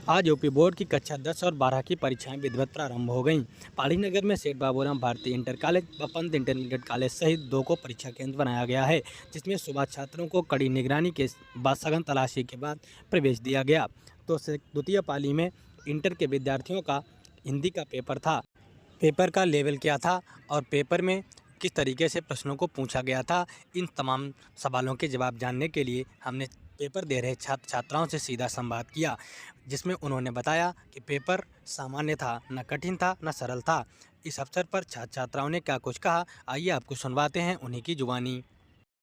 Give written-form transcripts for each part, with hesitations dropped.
आज UP board की कक्षा 10 और 12 की परीक्षाएं विधिवत प्रारंभ हो गईं। पहाड़ी नगर में सेठ बाबूराम भारतीय इंटर कॉलेज व पंत इंटरमीडिएट कॉलेज सहित 2 को परीक्षा केंद्र बनाया गया है, जिसमें सुबह छात्रों को कड़ी निगरानी के बाद सघन तलाशी के बाद प्रवेश दिया गया। तो द्वितीय पाली में इंटर के विद्यार्थियों का हिंदी का पेपर था। पेपर का लेवल क्या था और पेपर में किस तरीके से प्रश्नों को पूछा गया था, इन तमाम सवालों के जवाब जानने के लिए हमने पेपर दे रहे छात्र छात्राओं से सीधा संवाद किया, जिसमें उन्होंने बताया कि पेपर सामान्य था, न कठिन था न सरल था। इस अवसर पर छात्र छात्राओं ने क्या कुछ कहा, आइए आपको सुनवाते हैं उन्हीं की जुबानी।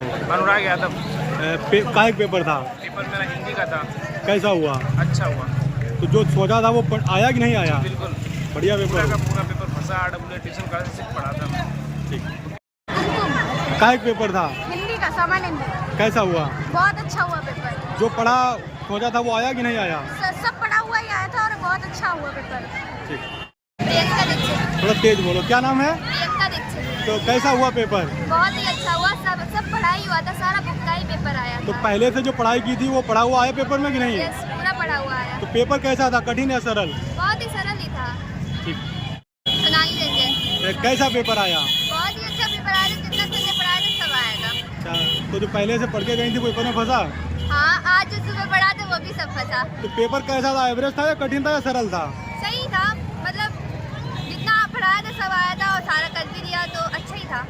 अनुराग यादव। का एक पेपर था? पेपर मेरा हिंदी का था। कैसा हुआ? अच्छा हुआ। तो जो सोचा था वो आया कि नहीं आया? बिल्कुल बढ़िया पूरा पेपर। का पूरा पेपर फंसा। ट्यूशन क्लास से पढ़ा था मैं। ठीक। का एक पेपर था? हिंदी का, सामान्य हिंदी। कैसा हुआ? बहुत अच्छा हुआ पेपर। जो पढ़ा सोचा था वो आया कि नहीं आया? सब पढ़ा हुआ ही आया था और बहुत अच्छा हुआ पेपर। ठीक। प्रियंका दीक्षित। थोड़ा तेज बोलो, क्या नाम है? प्रियंका दीक्षित। तो कैसा हुआ पेपर? बहुत ही अच्छा हुआ। सब पढ़ाई हुआ था, सारा बुक का ही पेपर आया तो था। पहले से जो पढ़ाई की थी वो पढ़ा हुआ आया पेपर में कि नहीं? यस, पूरा पढ़ा हुआ आया। तो पेपर कैसा था, कठिन या सरल? बहुत ही सरल ही था। ठीक। सोनाली रंजन। कैसा पेपर आया? बहुत ही अच्छा पेपर आया था, जितना तुमने पढ़ाया था सब आया था। अच्छा, तो जो पहले से पढ़ के गई थी पेपर में फंसा? हाँ, आज जो सुबह पढ़ा था वो भी सब फंसा। तो पेपर कैसा था, एवरेज था या कठिन था या सरल था? सही था, मतलब जितना पढ़ाया था सब आया था और सारा कर भी दिया तो अच्छा ही था।